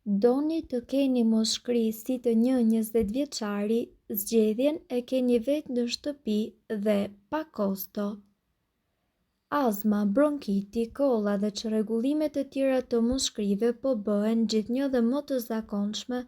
Doni të keni moshkri si të një 20 vjeçari, zgjedhjen e keni vetë në shtëpi dhe pa kosto. Azma, bronkiti, kolla dhe çrregullimet e tjera të moshkrive po bëhen gjithnjë dhe më të zakonshme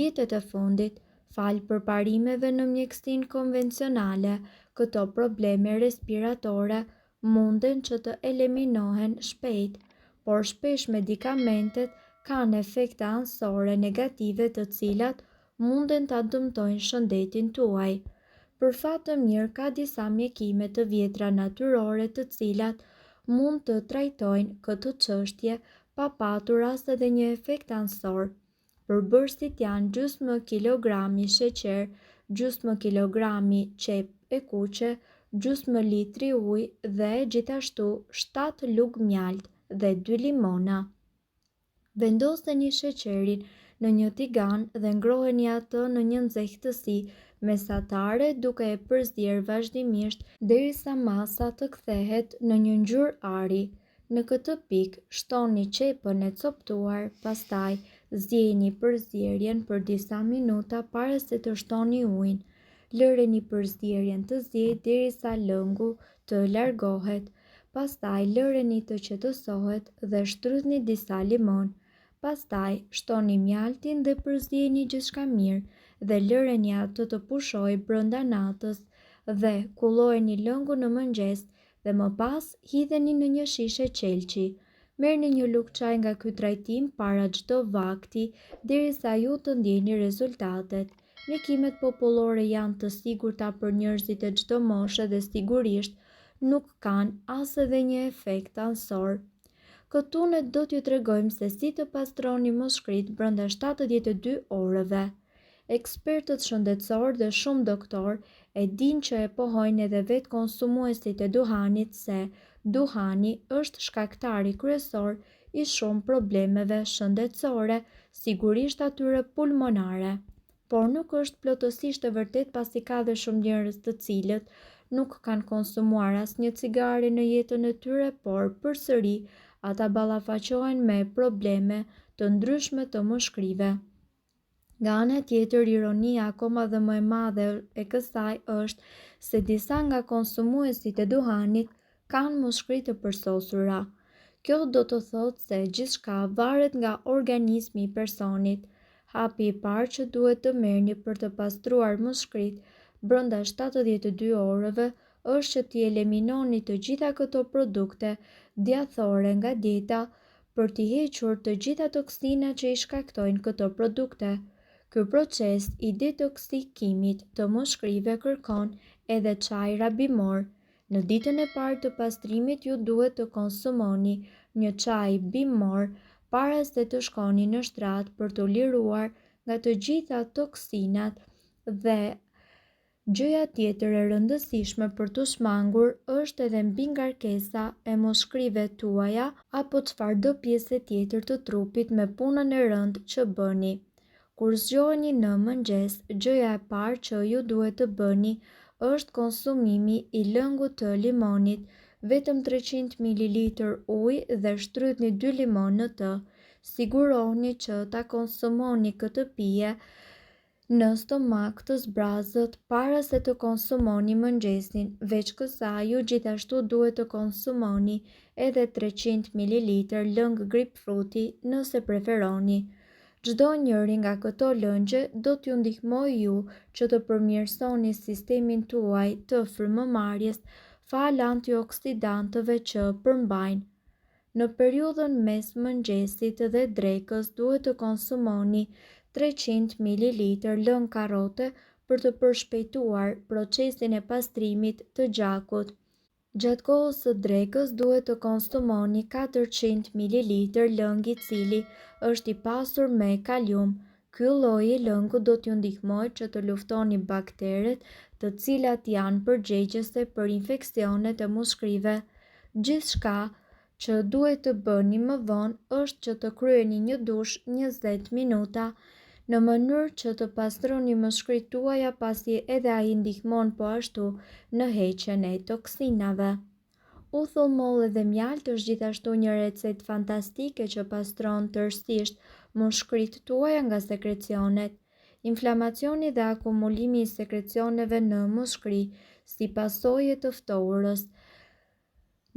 vitet e fundit, falë përparimeve në mjekësinë konvencionale. Këto probleme respiratore munden që të eliminohen shpejt, por shpesh medikamentet kanë efekte anësore negative të cilat munden ta dëmtojnë shëndetin tuaj. Për fat të mirë ka disa mjekime të vjetra natyrore të cilat mund të trajtojnë këtë çështje pa patur as edhe një efekt anësor. Përbërësit janë gjysmë kilogrami sheqer, gjysmë kilogrami qep e kuqe, gjysmë litri ujë dhe gjithashtu 7 lugë mjaltë dhe 2 limona. Vendoseni sheqerin në një tigan dhe ngroheni atë në një nxehtësi mesatare duke e përzierë vazhdimisht derisa masa të kthehet në një ngjyrë ari. Në këtë pikë shtoni qepën e coptuar, pastaj zgjeni përzierjen për disa minuta para se të shtoni ujin. Lëreni përzierjen të ziejë derisa lëngu të largohet. Pastaj lëreni të qetësohet dhe shtrydhni disa limon. Pastaj shtoni mjaltin dhe përzieni gjithçka mirë dhe lëreni atë të pushojë brenda natës dhe kullojeni lëngu në mëngjes dhe më pas hidheni në një shishe qelçi. Merrni një lugë çaj nga ky trajtim para çdo vakti derisa ju të ndjeni rezultatet. Mjekimet popullore janë të sigurta për njerëzit e çdo moshe dhe sigurisht nuk kanë as edhe një efekt anësor. Këtu ne do t'ju tregojmë se si të pastroni moshkrit brenda 72 orëve. Ekspertët shëndetësor dhe shumë doktor e dinë që e pohojnë edhe vetë konsumuesit e duhanit se duhani është shkaktari kryesor i shumë problemeve shëndetësore, sigurisht atyre pulmonare. Por nuk është plotësisht e vërtet pasi ka dhe shumë njerëz të cilët nuk kanë konsumuar asnjë cigare në jetën e tyre, por përsëri ata ballafaqohen me probleme të ndryshme të moshkrive. Nga ana tjetër, ironia akoma dhe më e madhe e kësaj është se disa nga konsumuesit e duhanit kanë moshkri të përsosura. Kjo do të thotë se gjithçka varet nga organizmi i personit. Hapi i parë që duhet të merrni për të pastruar moshkrit brenda 72 orëve është që t'i eliminoni të gjitha këto produkte djathore nga dieta për t'i hequr të gjitha toksinat që i shkaktojnë këto produkte. Ky proces i detoksikimit të moshkrive kërkon edhe çaj rabimor. Në ditën e parë të pastrimit ju duhet të konsumoni një çaj bimor para se të shkoni në shtrat për t'u liruar nga të gjitha toksinat dhe gjëja tjetër e rëndësishme për të shmangur është edhe mbi ngarkesa e moshkrive tuaja apo çfarëdo pjese tjetër të trupit me punën e rëndë që bëni. Kur zgjoheni në mëngjes, gjëja e parë që ju duhet të bëni është konsumimi i lëngut të limonit, vetëm 300 ml ujë dhe shtrydhni 2 limon në të. Sigurohuni që ta konsumoni këtë pije në stomak të zbrazët para se të konsumoni mëngjesin. Veç kësaj, ju gjithashtu duhet të konsumoni edhe 300 ml lëng gripfruti nëse preferoni. Çdo njëri nga këto lëngje do t'ju ndihmojë ju që të përmirësoni sistemin tuaj të frymëmarrjes falë antioksidantëve që përmbajnë. Në periudhën mes mëngjesit dhe drekës duhet të konsumoni 300 ml lëng karrote për të përshpejtuar procesin e pastrimit të gjakut. Gjatë kohës së drekës duhet të konsumoni 400 ml lëng i cili është i pasur me kalium. Ky lloj i lëngut do t'ju ndihmojë që të luftoni bakteret të cilat janë përgjegjëse për infeksionet e moshkrive. Gjithçka që duhet të bëni më vonë është që të kryeni një dush 20 minuta në mënyrë që të pastroni moshkrit tuaja pasi edhe ai ndihmon po ashtu në heqjen e toksinave. Uthullmolle dhe mjaltë është gjithashtu një recetë fantastike që pastron tërësisht mushkëritë tuaja nga sekrecionet. Inflamacioni dhe akumulimi i sekrecioneve në mushkëri si pasojë të ftohurës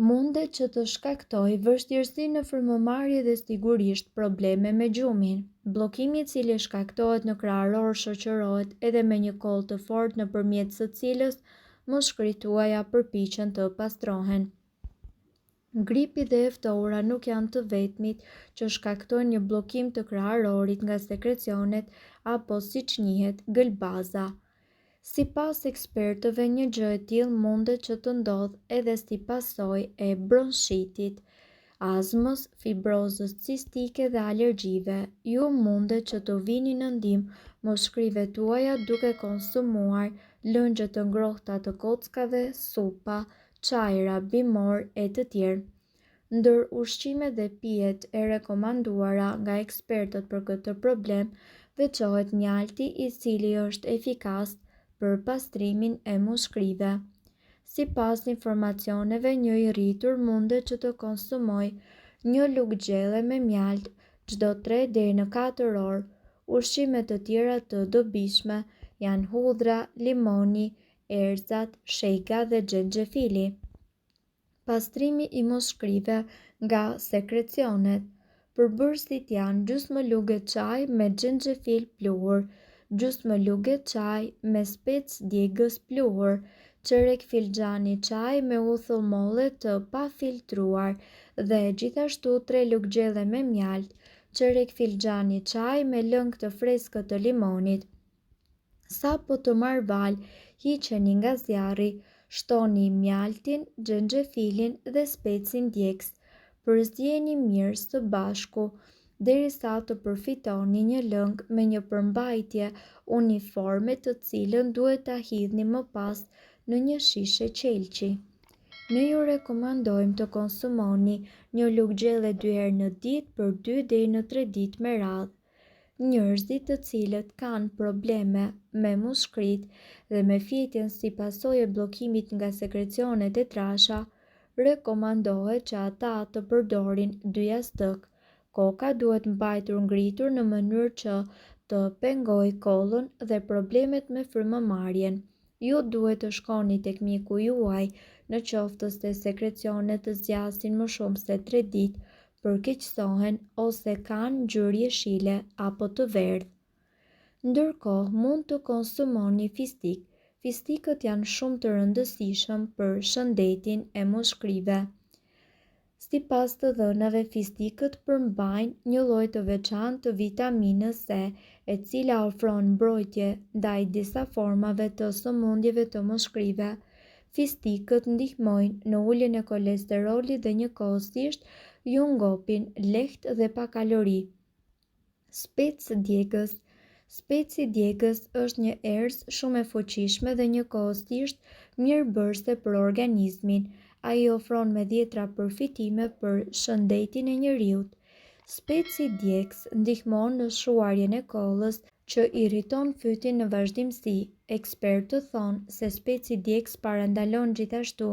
mundet që të shkaktoj vështirësi në frymëmarrje dhe sigurisht probleme me gjumin. Bllokimi i cili shkaktohet në krahëror shoqërohet edhe me një kollë të fortë nëpërmjet së cilës mushkëritë tuaja përpiqen të pastrohen. Gripi dhe e ftohura nuk janë të vetmit që shkaktojnë një bllokim të krahërorit nga sekrecionet apo siç njihet gëlbaza. Sipas ekspertëve, një gjë e tillë mundet që të ndodhë edhe si pasojë e bronchitit, azmës, fibrozës cistike dhe alergjive. Ju mundet që të vini në ndihmë mushkërive tuaja duke konsumuar lëngje të ngrohta të kockave, supa, çajra, bimor e të tjerë. Ndër ushqimet dhe pijet e rekomanduara nga ekspertët për këtë problem, veçohet mjalti i cili është efikas për pastrimin e mushkërive. Sipas informacioneve, një i rritur mundet që të konsumojë një lugë gjelle me mjalt çdo 3 deri në 4 orë. Ushqime të tjera të dobishme janë hudhra, limoni, erëzat, shejka dhe xhenxhefili. Pastrimi i mushkërive nga sekrecionet. Përbërësit janë gjysmë lugë çaj me xhenxhefil pluhur, gjysmë lugë çaj me specë djegës pluhur, çerek filxhani çaj me uthullmolle të pafiltruar dhe gjithashtu 3 lugë gjelle me mjalt, çerek filxhani çaj me lëng të freskët të limonit. Sapo të marval, hiqeni nga zjarri, shtoni mjaltin, xhenxhefilin dhe specin djegës. Përzjeni mirë së bashku derisa të përfitoni një lëng me një përmbajtje uniforme të cilën duhet ta hidhni më pas në një shishe qelçi. Ne ju rekomandojmë të konsumoni një lugë gjelle 2 herë në ditë për 2 deri në 3 ditë me radhë. Njerëzit të cilët kanë probleme me mushkëritë dhe me fytyrjen si pasojë e bllokimit nga sekrecionet e trasha, rekomandohet që ata të përdorin 2 jastëk. Koka duhet mbajtur ngritur në mënyrë që të pengojë kollën dhe problemet me frymëmarrjen. Ju duhet të shkoni tek mjeku juaj në qoftë se sekrecionet të zgjasin më shumë se 3 ditë, përkeqësohen ose kanë ngjyrë jeshile apo të verdhë. Ndërkohë, mund të konsumoni fistik. Fistikët janë shumë të rëndësishëm për shëndetin e mushkërive. Sipas të dhënave, fistikët përmbajnë një lloj të veçantë të vitaminës C, e cila ofron mbrojtje ndaj disa formave të sëmundjeve të mushkërive. Fistikët ndihmojnë në uljen e kolesterolit dhe njëkohësisht ju ngopin lehtë dhe pa kalori. Specë djegës. Speci djegës është një erëz shumë e fuqishme dhe njëkohësisht mirëbërëse për organizmin. Ai ofron me dhjetra përfitime për shëndetin e njeriut. Speci djegës ndihmon në shuarjen e kollës që irriton fytyn në vazhdimsi. Ekspertët thonë se speci djegës parandalon gjithashtu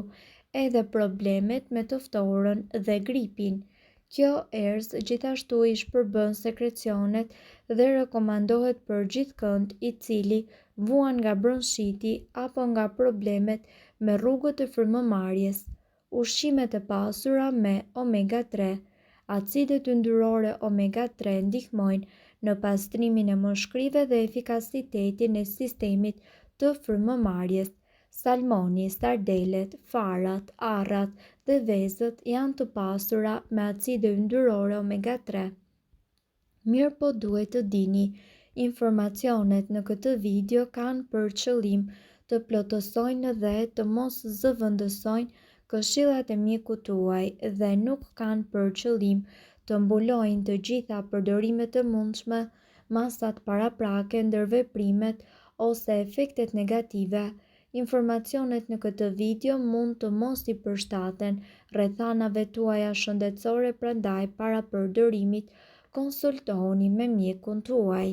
edhe problemet me të ftohurën dhe gripin. Kjo erëz gjithashtu i shpërbën sekrecionet dhe rekomandohet për gjithëkënd i cili vuan nga bronshiti apo nga problemet me rrugët e frymëmarrjes. Ushqimet e pasura me omega 3. Acidet yndyrore omega 3 ndihmojnë në pastrimin e mushkërive dhe efikasitetin e sistemit të frymëmarrjes. Salmoni, sardelet, farat, arrat dhe vezët janë të pasura me acide yndyrore omega 3. Mirë po duhet të dini, informacionet në këtë video kanë për qëllim të plotësojnë dhe të mos zëvendësojnë këshillat e mjekut tuaj dhe nuk kanë për qëllim të mbulojnë të gjitha përdorimet e mundshme, masat paraprake, ndërveprimet ose efektet negative. Informacionet në këtë video mund të mos i përshtaten rrethanave tuaja shëndetësore, prandaj para përdorimit konsultohuni me mjekun tuaj.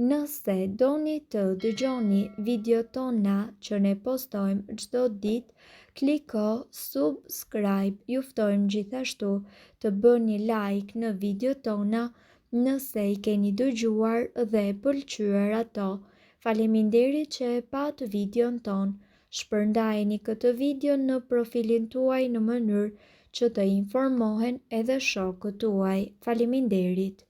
Nëse doni të dëgjoni videot tona që ne postojmë çdo ditë, Kliko subscribe. Ju ftojmë gjithashtu të bëni like në video tona nëse i keni dëgjuar dhe pëlqyer ato. Faleminderit që e pat videon ton. Shpërndajeni këtë video në profilin tuaj në mënyrë që të informohen edhe shokët tuaj. Faleminderit.